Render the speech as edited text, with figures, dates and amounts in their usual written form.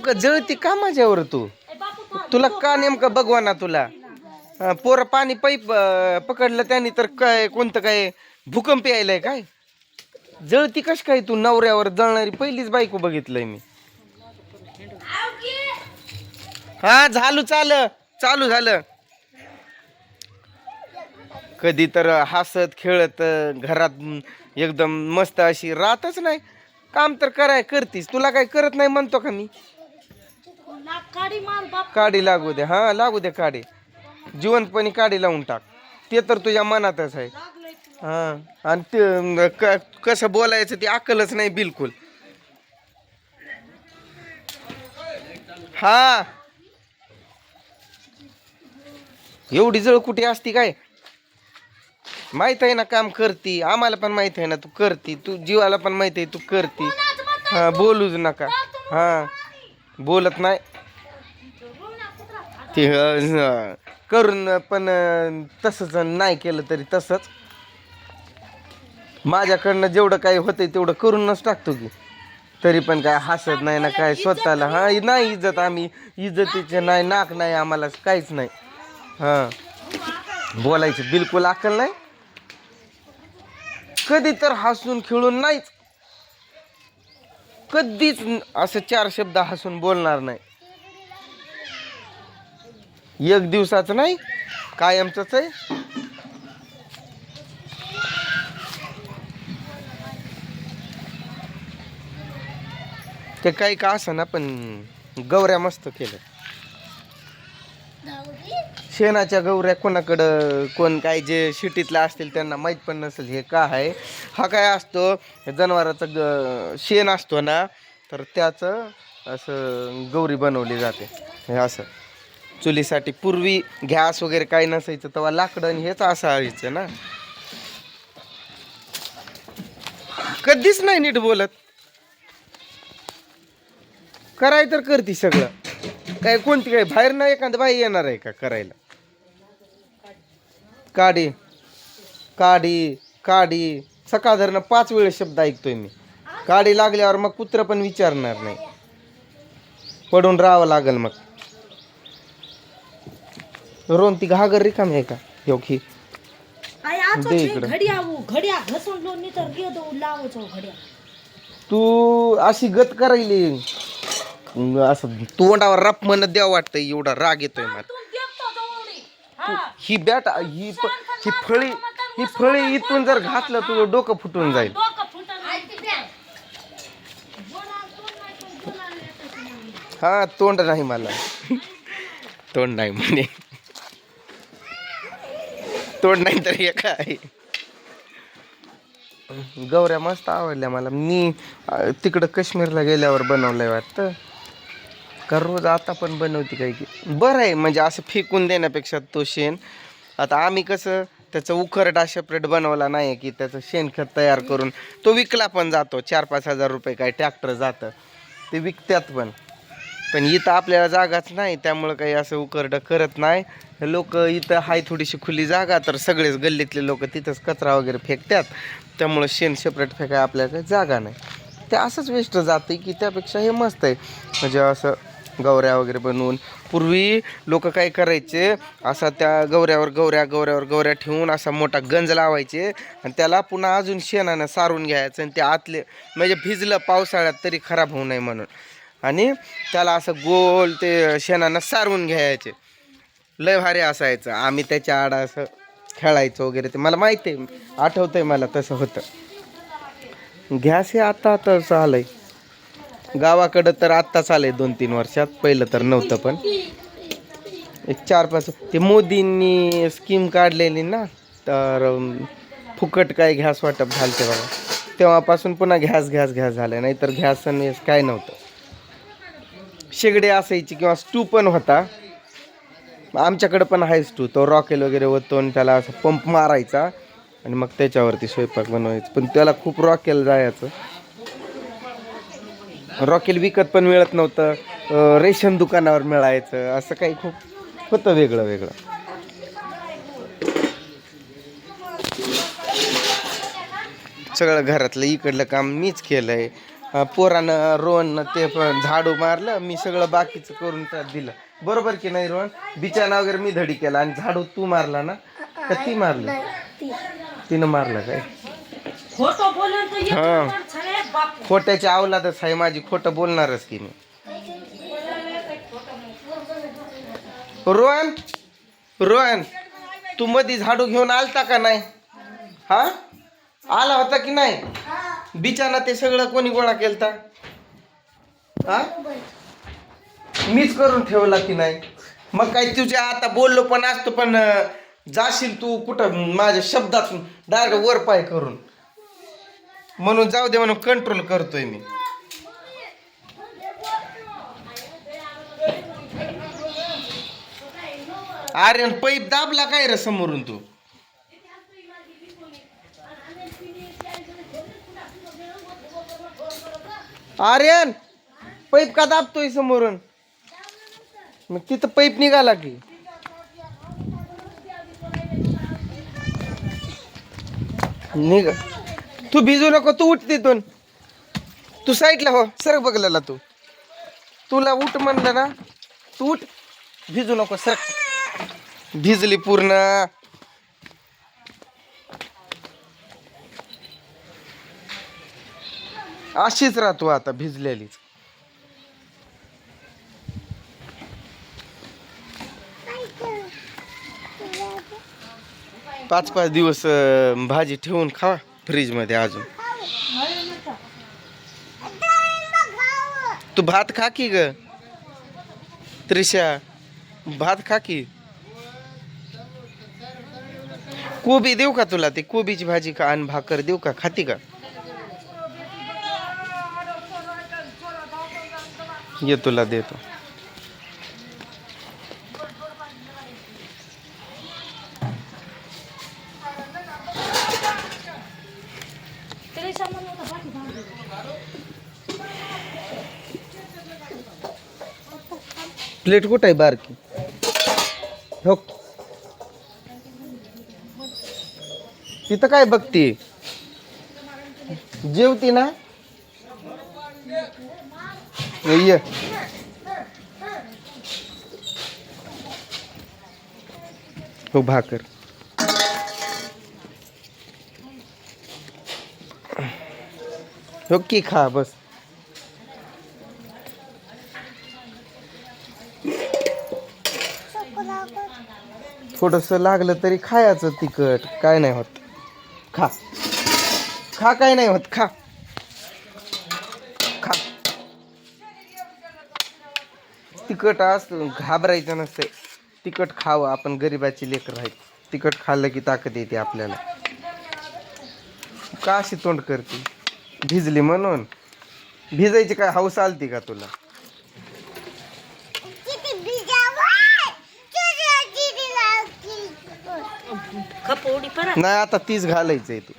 नेमकं जळती का माझ्यावर तू? तुला का नेमकं बघवा ना तुला? पोरं पाणी पाईप पकडलं त्याने तर काय कोणतं काय भूकंप यायलाय काय? जळती कश काय तू? नवऱ्यावर जळणारी पहिलीच बायको बघितलंय मी. हा चालू झालं. कधी तर हसत खेळत घरात एकदम मस्त अशी राहतच नाही. काम तर करतीस, तुला काय करत नाही म्हणतो का मी? काडी लागू दे, हा लागू दे काडी, जिवंतपणी काडी लावून टाक. ते तर तुझ्या मनातच आहे. हा, आणि ते कसं बोलायचं ती अक्कलच नाही बिलकुल. हा, एवढी जळ कुठे असती काय? माहित आहे ना काम करती, आम्हाला पण माहित आहे ना तू करती, तू जीवाला पण माहित आहे तू करती. हा, बोलूच नका. हा, बोलत नाही ते करून पण तसंच नाही केलं तरी तसंच. माझ्याकडनं जेवढं काही होतंय तेवढं करूनच टाकतो की, तरी पण काय हसत नाही ना काय स्वतःला. हा, नाही इज्जत, आम्ही इज्जतीचे नाही, नाक नाही आम्हाला, काहीच नाही. हा, बोलायचं बिलकुल अक्कल नाही. कधी तर हसून खेळून नाहीच, कधीच असं 4 शब्द हसून बोलणार नाही. एक दिवसाचं नाही, कायमचंच आहे. ते काही का असं ना, पण गौऱ्या मस्त केलं. शेणाच्या गौऱ्या कोणाकडं, कोण काय जे शिटीतला असतील त्यांना माहीत पण नसेल हे का आहे. हा काय असतो, जनावराचं शेण असतो ना, तर त्याचं असं गौरी बनवली जाते. हे असं चुलीसाठी पूर्वी गॅस वगैरे काही नसायचं तेव्हा लाकडं आणि हेच असायचं ना. कधीच नाही नीट बोलत. कराय तर करती सगळं. काय कोणती काय बाहेर ना एखादं बाई येणार आहे का करायला? काडी काडी काडी, सकाळ धरणं 5 वेळेस शब्द ऐकतोय मी. काडी लागल्यावर मग कुत्र पण विचारणार नाही, पडून राहावं लागल. मग रोन ती घागर रिकामी आहे का? योगी दे इकडं. तू अशी गत करायली, असं तोंडावर रप म्हणत द्यावं वाटतं, एवढा राग येतोय मला. ही बॅट ही फळी इथून जर घातलं तुझं डोकं फुटून जाईल. हा, तोंड नाही मला. तोंड नाही म्हणे, तोंड नाही तर हे काय. गौऱ्या मस्त आवडल्या मला. मी तिकडं काश्मीरला गेल्यावर बनवलंय वाटतं का, रोज आता पण बनवते काय की. बरं आहे म्हणजे असं फेकून देण्यापेक्षा तो शेण. आता आम्ही कसं त्याचं उखरडा सेपरेट बनवला नाही की त्याचं शेणखत तयार करून तो विकला पण जातो. 4-5 हजार रुपये काय ट्रॅक्टर जातं, ते विकत्यात पण इथं आपल्याला जागाच नाही, त्यामुळं काही असं उकरडं करत नाही. लोक इथं हाय थोडीशी खुली जागा, तर सगळेच गल्लीतले लोक तिथंच कचरा वगैरे फेकतात. त्यामुळं शेण सेपरेट फेकाय आपल्याला काही जागा नाही. ते असंच वेस्ट जातं की, त्यापेक्षा हे मस्त आहे. म्हणजे असं गौऱ्या वगैरे बनवून पूर्वी लोक काय करायचे, असा त्या गौऱ्यावर गौऱ्या ठेवून असा मोठा गंज लावायचे आणि त्याला पुन्हा अजून शेणानं सारून घ्यायचं. आणि ते आतले म्हणजे भिजलं पावसाळ्यात तरी खराब होऊ नये म्हणून, आणि त्याला असं गोल ते शेणानं सारवून घ्यायचे. लय भारी असायचं. आम्ही त्याच्या आड असं खेळायचं वगैरे, ते मला माहिती आहे, आठवतंय मला तसं होतं. गॅस हे आता आलंय गावाकडं, तर आत्ताच आलंय 2-3 वर्षात. पहिलं तर नव्हतं, पण एक 4-5 ते मोदींनी स्कीम काढलेली ना, तर फुकट काय गॅस वाटप झालं ते बघा. तेव्हापासून पुन्हा गॅस झालं, नाही तर गॅस आणि काय नव्हतं. शेगडी असायची किंवा स्टू पण होता. आमच्याकडे पण आहे स्टू, तो रॉकेल वगैरे होतो आणि त्याला असं पंप मारायचा आणि मग त्याच्यावरती स्वयंपाक बनवायचं. पण त्याला खूप रॉकेल जायचं. रॉकेल विकत पण मिळत नव्हतं, रेशन दुकानावर मिळायचं. असं काही खूप होतं वेगळं. सगळं घरातलं इकडलं काम मीच केलंय. पोरानं रोहन ते पण झाडू मारलं, मी सगळं बाकीचं करून त्यात दिलं. बरोबर की नाही रोहन? बिछाना वगैरे मी धडी केला आणि झाडू तू मारला ना का ती मारली? तिनं मारलं काय? हा, खोट्याची अवलादच आहे माझी, खोटं बोलणारच की मी. रोहन, रोहन, तू मधी झाडू घेऊन आलता का नाही? हा, आला होता की नाही? बिछाना ते सगळं कोणी गोळा केलता? हा, मीच करून ठेवला की नाही? मग काय तुझ्या आता बोललो पण असतो, पण जाशील तू कुठं माझ्या शब्दात डायरेक्ट वर पाय करून. म्हणून जाऊ दे, म्हणून कंट्रोल करतोय मी. आर्यन पैप दाबला काय रे समोरून तू? आर्यन पैप का दाबतोय समोरून? मग तिथं पैप निघाला की. निघ, तू भिजू नको, तू उठ तिथून. तू साईडला हो, सर बघलेला तू. तुला उठ म्हणलं ना, तू उठ. भिजू नको, सर. भिजली पूर्ण. अशीच राहतो आता भिजलेलीच. 5-5 दिवस भाजी ठेवून खा फ्रीज मध्ये अजून. तू भात खा की ग त्रिशा, भात खा की. कोबी देऊ का तुला? ती कोबीची भाजी खा आणि भाकर देऊ का? खाती का? ये तुला देतो. प्लेट कुठं आहे बारकी? हो, तिथं काय बघती? जेवती ना? ये हो भाकर. हो की खा बस. थोडस लागलं तरी खायचं तिखट, काय नाही होत. खा खा, काय नाही होत. खा खा. तिखट असं घाबरायचं नसतंय. तिखट खावं, आपण गरिबाची लेकर आहे. तिखट खाल्लं की ताकद येते आपल्याला. का अशी तोंड करते? भिजली म्हणून? भिजायची काय हौस आलती का तुला? नाही, आता तीच घालायचंय तू.